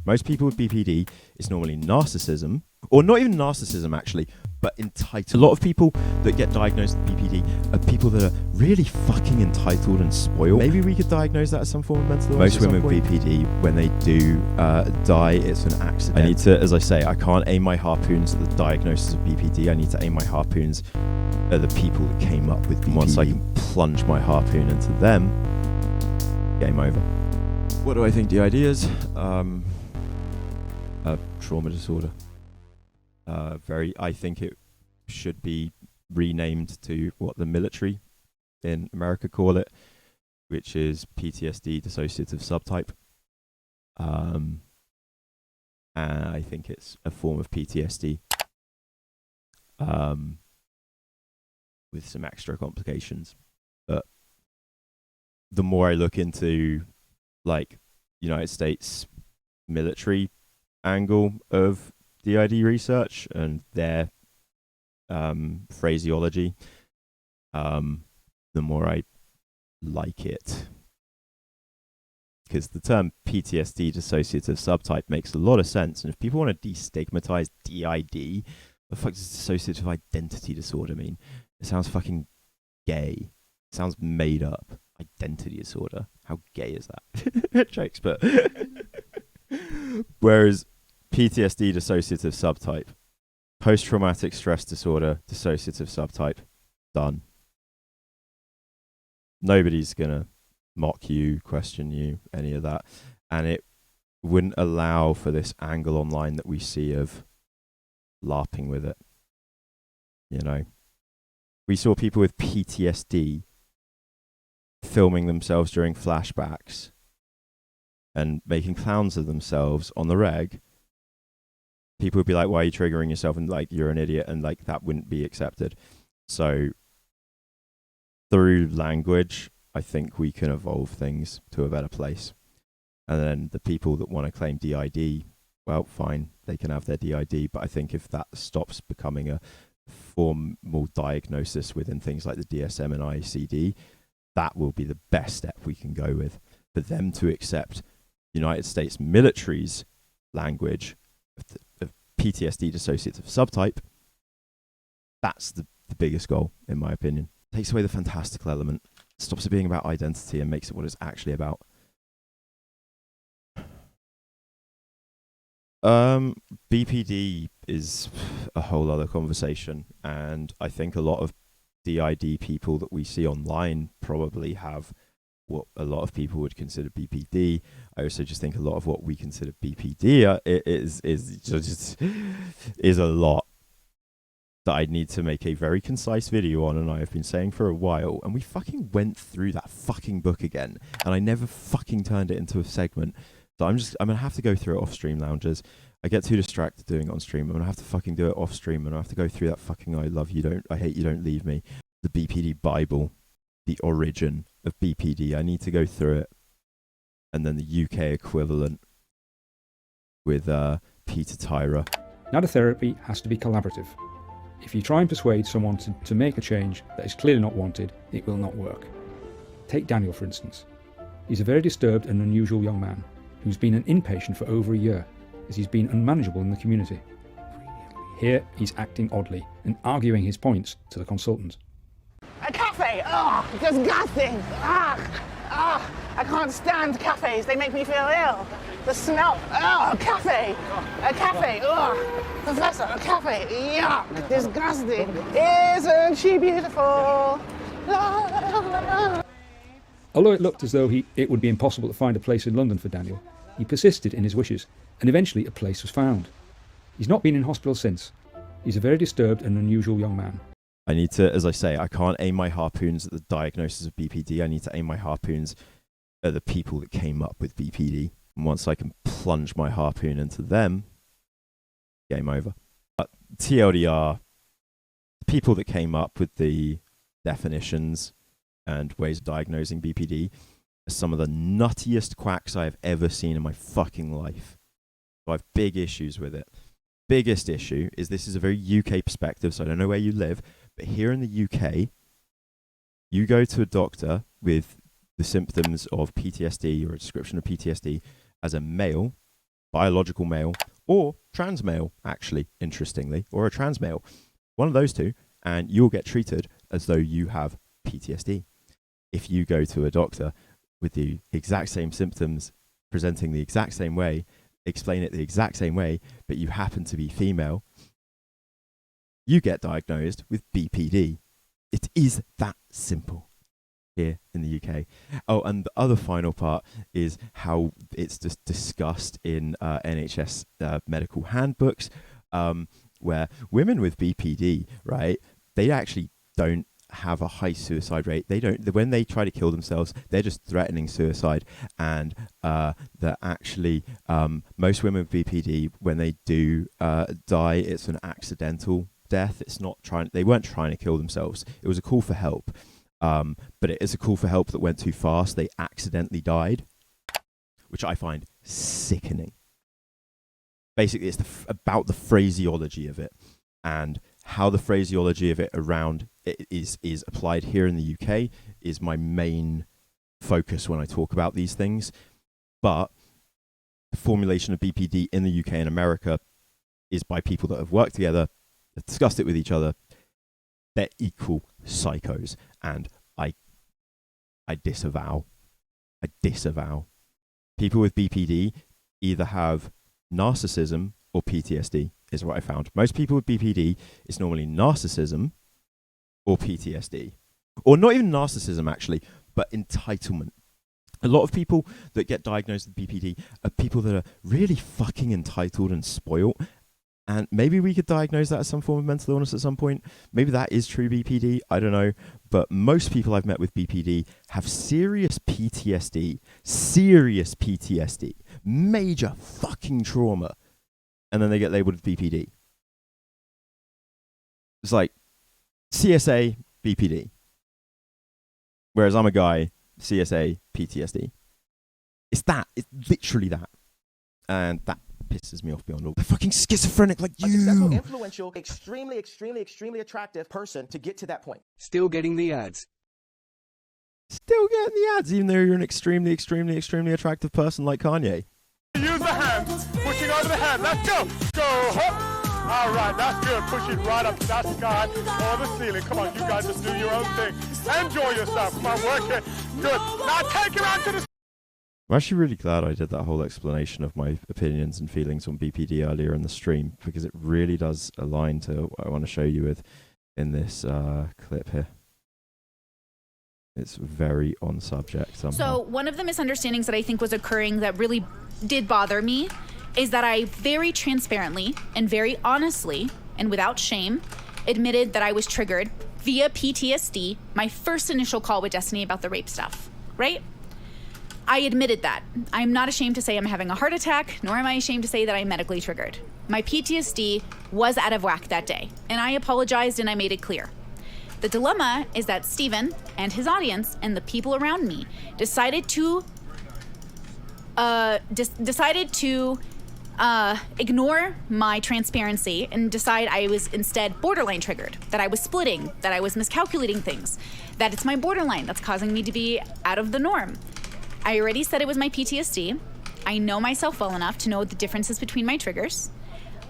Most people with BPD, it's normally narcissism, or not even narcissism actually, but entitled. A lot of people that get diagnosed with BPD are people that are really fucking entitled and spoiled. Maybe we could diagnose that as some form of mental illness. Most women with BPD, when they do die, it's an accident. I need to, as I say, I can't aim my harpoons at the diagnosis of BPD. I need to aim my harpoons at the people that came up with BPD. Once I can plunge my harpoon into them, game over. What do I think DID is? A trauma disorder. I think it should be renamed to what the military in America call it, which is PTSD dissociative subtype. And I think it's a form of PTSD with some extra complications. But the more I look into like United States military angle of DID research and their phraseology, the more I like it. Because the term PTSD dissociative subtype makes a lot of sense. And if people want to destigmatize DID, what the fuck does dissociative identity disorder mean? It sounds fucking gay. It sounds made up. Identity disorder. How gay is that? Jokes, but... Whereas PTSD dissociative subtype, post-traumatic stress disorder dissociative subtype, done. Nobody's going to mock you, question you, any of that. And it wouldn't allow for this angle online that we see of LARPing with it. You know, we saw people with PTSD filming themselves during flashbacks and making clowns of themselves on the reg. People would be like, why are you triggering yourself? And like, you're an idiot. And like, that wouldn't be accepted. So through language, I think we can evolve things to a better place. And then the people that want to claim DID, well, fine, they can have their DID. But I think if that stops becoming a formal diagnosis within things like the DSM and ICD, that will be the best step we can go with. For them to accept United States military's language of PTSD dissociative subtype, that's the biggest goal, in my opinion. Takes away the fantastical element, stops it being about identity and makes it what it's actually about. BPD is a whole other conversation, and I think a lot of DID people that we see online probably have what a lot of people would consider BPD. I also just think a lot of what we consider BPD is a lot that I need to make a very concise video on, and I have been saying for a while. And we fucking went through that fucking book again, and I never fucking turned it into a segment. So I'm gonna have to go through it off stream lounges. I get too distracted doing it on stream. I'm gonna have to fucking do it off stream, and I have to go through that fucking I hate you, don't leave me. The BPD Bible, the origin of BPD. I need to go through it, and then the UK equivalent with Peter Tyra. Nadatherapy has to be collaborative. If you try and persuade someone to make a change that is clearly not wanted, it will not work. Take Daniel, for instance. He's a very disturbed and unusual young man who's been an inpatient for over a year as he's been unmanageable in the community. Here, he's acting oddly and arguing his points to the consultant. A cafe! Oh, disgusting! I can't stand cafes. They make me feel ill. The smell. Oh, a cafe! A cafe! Oh, Professor, a cafe! Yuck! Disgusting! Isn't she beautiful? La, la, la. Although it looked as though it would be impossible to find a place in London for Daniel, he persisted in his wishes, and eventually a place was found. He's not been in hospital since. He's a very disturbed and unusual young man. I need to, as I say, I can't aim my harpoons at the diagnosis of BPD. I need to aim my harpoons at the people that came up with BPD. And once I can plunge my harpoon into them, game over. But TLDR, the people that came up with the definitions and ways of diagnosing BPD are some of the nuttiest quacks I have ever seen in my fucking life. So I have big issues with it. Biggest issue is this is a very UK perspective, so I don't know where you live, but here in the UK, you go to a doctor with the symptoms of PTSD or a description of PTSD as a male, biological male or trans male, actually, interestingly, or a trans male. One of those two, and you'll get treated as though you have PTSD. If you go to a doctor with the exact same symptoms, presenting the exact same way, explain it the exact same way, but you happen to be female, you get diagnosed with BPD. It is that simple here in the UK. Oh, and the other final part is how it's just discussed in NHS medical handbooks, where women with BPD, right, they actually don't have a high suicide rate. They don't, when they try to kill themselves, they're just threatening suicide. And that actually, most women with BPD, when they do die, it's an accidental death. It's not they weren't trying to kill themselves. It was a call for help. But it is a call for help that went too fast. They accidentally died, which I find sickening. Basically, it's about the phraseology of it and how the phraseology of it around it is applied here in the UK is my main focus when I talk about these things. But the formulation of BPD in the UK and America is by people that have worked together, have discussed it with each other. They're equal psychos, and I disavow. I disavow. People with BPD either have narcissism or PTSD, is what I found. Most people with BPD, it's normally narcissism or PTSD. Or not even narcissism, actually, but entitlement. A lot of people that get diagnosed with BPD are people that are really fucking entitled and spoiled. And maybe we could diagnose that as some form of mental illness at some point. Maybe that is true BPD. I don't know. But most people I've met with BPD have serious PTSD. Serious PTSD. Major fucking trauma. And then they get labeled with BPD. It's like CSA, BPD. Whereas I'm a guy, CSA, PTSD. It's that. It's literally that. And that pisses me off beyond all. They're fucking schizophrenic like you. A successful, influential, extremely attractive person to get to that point. Still getting the ads. Still getting the ads, even though you're an extremely attractive person like Kanye. Use the hand, pushing over the hand. Let's go. Go. Hop. All right, that's good. Push it right up to that sky or the ceiling. Come on, you guys just do your own thing. Enjoy yourself. Come on, work it. Good. Now take it out to the... I'm actually really glad I did that whole explanation of my opinions and feelings on BPD earlier in the stream, because it really does align to what I want to show you with in this clip here. It's very on subject somehow. So one of the misunderstandings that I think was occurring that really did bother me is that I very transparently and very honestly and without shame admitted that I was triggered via PTSD, my first initial call with Destiny about the rape stuff, right? I admitted that. I'm not ashamed to say I'm having a heart attack, nor am I ashamed to say that I'm medically triggered. My PTSD was out of whack that day, and I apologized and I made it clear. The dilemma is that Steven and his audience and the people around me decided to ignore my transparency and decide I was instead borderline triggered, that I was splitting, that I was miscalculating things, that it's my borderline that's causing me to be out of the norm. I already said it was my PTSD. I know myself well enough to know the differences between my triggers.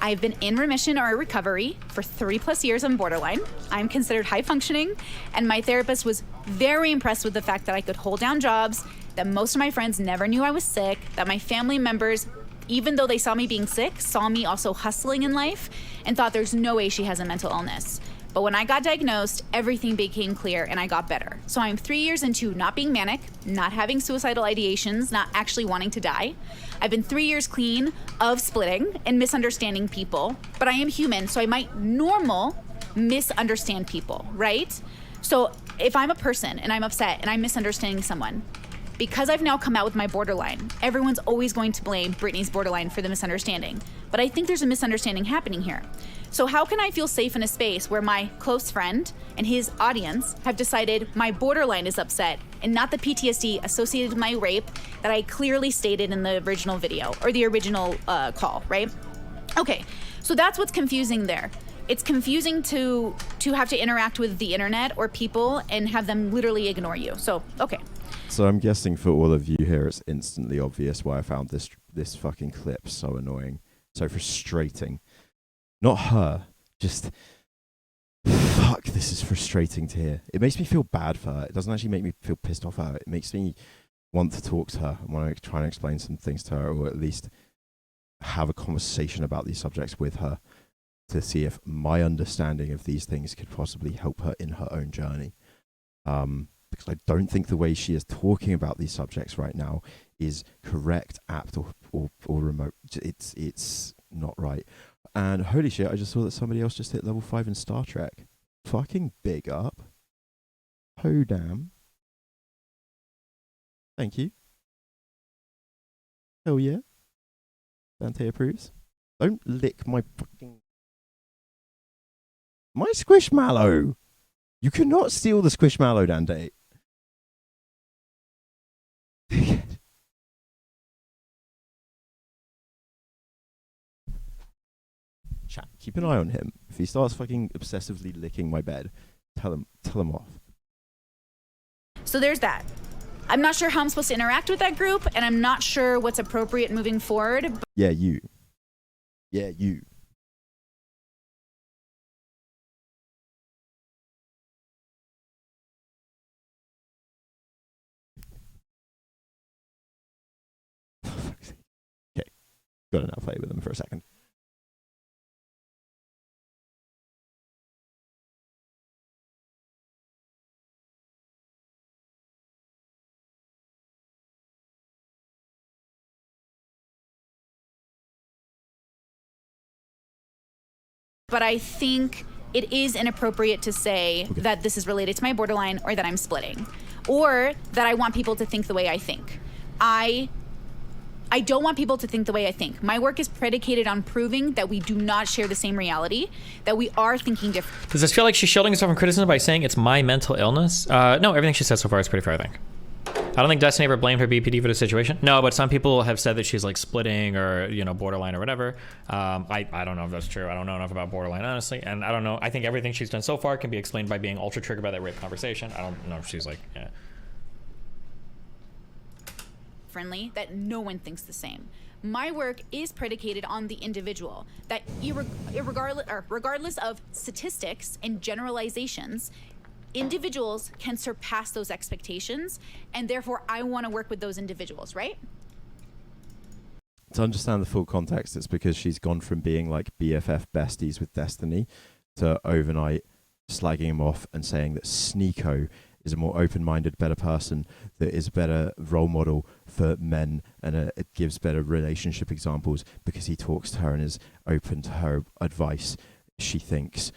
I've been in remission or recovery for 3+ years on borderline. I'm considered high functioning, and my therapist was very impressed with the fact that I could hold down jobs, that most of my friends never knew I was sick, that my family members, even though they saw me being sick, saw me also hustling in life and thought there's no way she has a mental illness. But when I got diagnosed, everything became clear and I got better. So I'm 3 years into not being manic, not having suicidal ideations, not actually wanting to die. I've been 3 years clean of splitting and misunderstanding people, but I am human, so I might misunderstand people, right? So if I'm a person and I'm upset and I'm misunderstanding someone, because I've now come out with my borderline, everyone's always going to blame Brittany's borderline for the misunderstanding. But I think there's a misunderstanding happening here. So how can I feel safe in a space where my close friend and his audience have decided my borderline is upset and not the PTSD associated with my rape that I clearly stated in the original video or the original call, right? Okay, so that's what's confusing there. It's confusing to have to interact with the internet or people and have them literally ignore you. So, okay. So I'm guessing for all of you here, it's instantly obvious why I found this this fucking clip so annoying, so frustrating. Not her, just fuck. This is frustrating to hear. It makes me feel bad for her. It doesn't actually make me feel pissed off at her. It makes me want to talk to her and want to try and explain some things to her, or at least have a conversation about these subjects with her to see if my understanding of these things could possibly help her in her own journey. Because I don't think the way she is talking about these subjects right now is correct, apt, or remote. It's not right. And holy shit, I just saw that somebody else just hit level 5 in Star Trek. Fucking big up. Ho damn. Thank you. Hell yeah. Dante approves. Don't lick my fucking... My squishmallow! You cannot steal the squishmallow, Dante. Chat, keep an eye on him. If he starts fucking obsessively licking my bed, tell him off. So there's that. I'm not sure how I'm supposed to interact with that group, and I'm not sure what's appropriate moving forward. Yeah, you. Yeah, you. Okay, gotta now play with them for a second. But I think it is inappropriate to say that this is related to my borderline, or that I'm splitting, or that I want people to think the way I think. I don't want people to think the way I think. My work is predicated on proving that we do not share the same reality, that we are thinking different. Does this feel like she's shielding herself from criticism by saying it's my mental illness? No, everything she said so far is pretty fair, I think. I don't think Destiny ever blamed her BPD for the situation. No, but some people have said that she's like splitting or, you know, borderline or whatever. I don't know if that's true. I don't know enough about borderline, honestly. And I don't know. I think everything she's done so far can be explained by being ultra triggered by that rape conversation. I don't know if she's like, yeah. Friendly, that no one thinks the same. My work is predicated on the individual, that regardless of statistics and generalizations, individuals can surpass those expectations, and therefore I want to work with those individuals, right? To understand the full context, it's because she's gone from being like BFF besties with Destiny to overnight slagging him off and saying that Sneeko is a more open-minded, better person, that is a better role model for men, and it gives better relationship examples because he talks to her and is open to her advice, she thinks.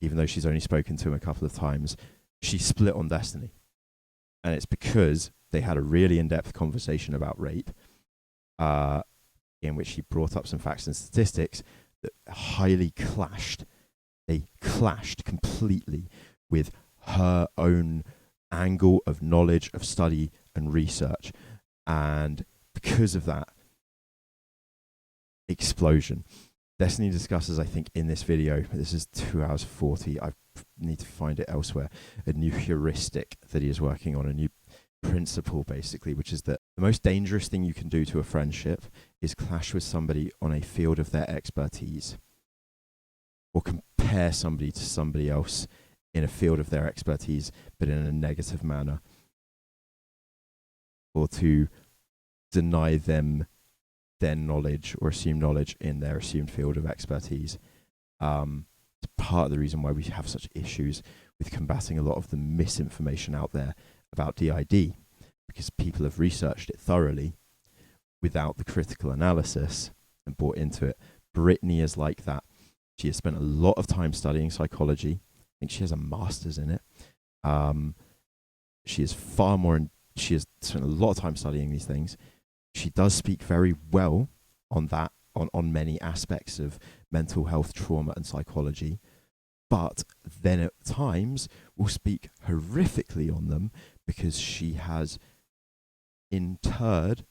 Even though she's only spoken to him a couple of times, she split on Destiny. And it's because they had a really in-depth conversation about rape, in which she brought up some facts and statistics that highly clashed. They clashed completely with her own angle of knowledge, of study and research. And because of that explosion, Destiny discusses, I think, in this video, this is 2 hours 40, I need to find it elsewhere, a new heuristic that he is working on, a new principle, basically, which is that the most dangerous thing you can do to a friendship is clash with somebody on a field of their expertise, or compare somebody to somebody else in a field of their expertise, but in a negative manner, or to deny them their knowledge or assumed knowledge in their assumed field of expertise. It's part of the reason why we have such issues with combating a lot of the misinformation out there about DID, because people have researched it thoroughly without the critical analysis and bought into it. Brittany is like that. She has spent a lot of time studying psychology. I think she has a master's in it. She has spent a lot of time studying these things. She does speak very well on that, on many aspects of mental health, trauma, and psychology, but then at times will speak horrifically on them because she has interred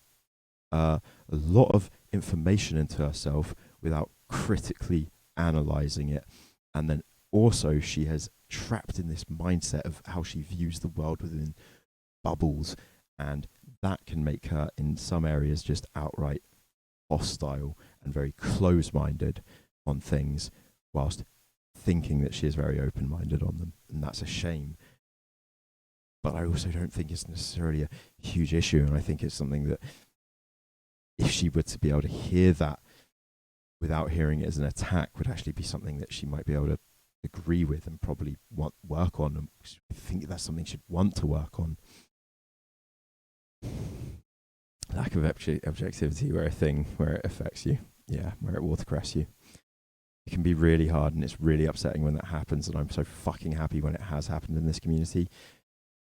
a lot of information into herself without critically analyzing it. And then also she has trapped in this mindset of how she views the world within bubbles and that can make her in some areas just outright hostile and very close-minded on things, whilst thinking that she is very open-minded on them, and that's a shame. But I also don't think it's necessarily a huge issue, and I think it's something that if she were to be able to hear that without hearing it as an attack, would actually be something that she might be able to agree with and probably work on, and I think that's something she'd want to work on. Lack of objectivity where it affects you, where it watercress you. It can be really hard, and it's really upsetting when that happens, and I'm so fucking happy when it has happened in this community.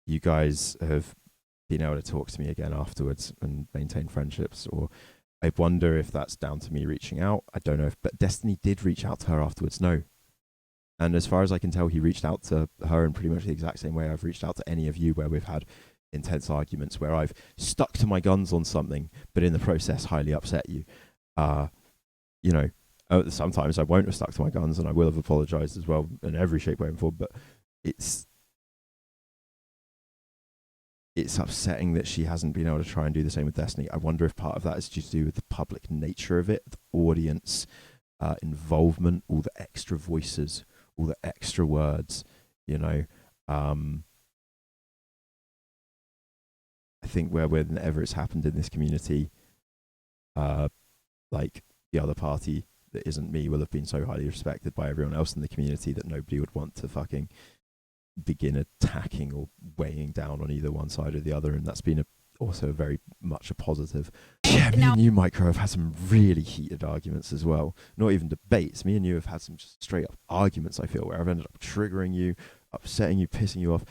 You guys have been able to talk to me again afterwards and maintain friendships, or I wonder if that's down to me reaching out. I don't know but Destiny did reach out to her afterwards, no. And as far as I can tell, he reached out to her in pretty much the exact same way I've reached out to any of you, where we've had intense arguments, where I've stuck to my guns on something, but in the process highly upset you. Sometimes I won't have stuck to my guns, and I will have apologized as well in every shape, way, and form, but it's upsetting that she hasn't been able to try and do the same with Destiny. I wonder if part of that is due to do with the public nature of it, the audience involvement, all the extra voices, all the extra words, I think whenever it's happened in this community, like the other party that isn't me will have been so highly respected by everyone else in the community that nobody would want to fucking begin attacking or weighing down on either one side or the other, and that's been also very much a positive. Yeah, me and you, Micro, have had some really heated arguments as well. Not even debates. Me and you have had some just straight up arguments, I feel, where I've ended up triggering you, upsetting you, pissing you off.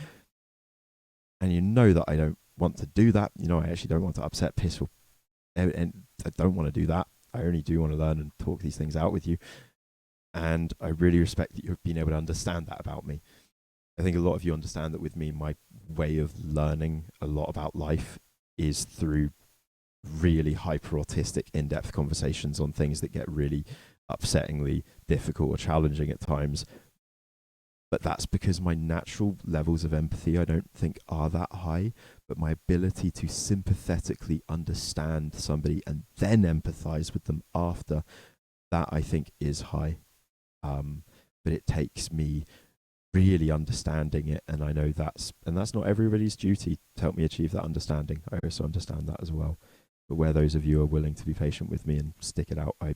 And you know that I don't want to do that. I actually don't want to upset, piss, and I don't want to do that. I only do want to learn and talk these things out with you. And I really respect that you've been able to understand that about me. I think a lot of you understand that with me, my way of learning a lot about life is through really hyper autistic, in-depth conversations on things that get really upsettingly difficult or challenging at times. But that's because my natural levels of empathy, I don't think, are that high. But my ability to sympathetically understand somebody and then empathize with them after, that I think is high. But it takes me really understanding it, and I know that's not everybody's duty to help me achieve that understanding. I also understand that as well. But where those of you are willing to be patient with me and stick it out, I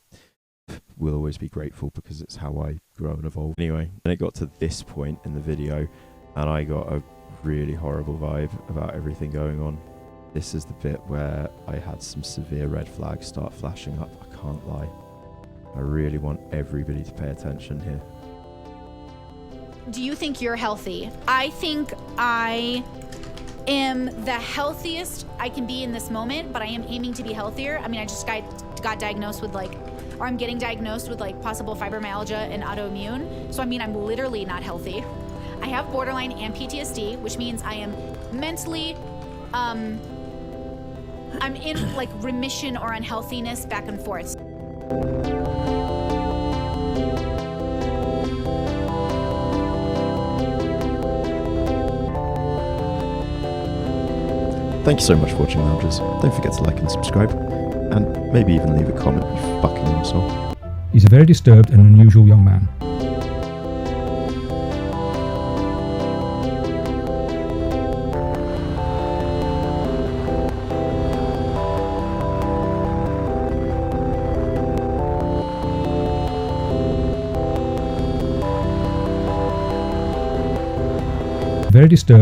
will always be grateful, because it's how I grow and evolve. Anyway, and it got to this point in the video, and I got a really horrible vibe about everything going on. This is the bit where I had some severe red flags start flashing up. I can't lie. I really want everybody to pay attention here. Do you think you're healthy? I think I am the healthiest I can be in this moment, but I am aiming to be healthier. I mean, I just got diagnosed with I'm getting diagnosed with possible fibromyalgia and autoimmune. So I mean, I'm literally not healthy. I have borderline and PTSD, which means I am mentally, I'm in remission or unhealthiness back and forth. Thank you so much for watching, Loungers. Don't forget to like and subscribe, and maybe even leave a comment, you fucking arsehole. He's a very disturbed and unusual young man. Very disturbed.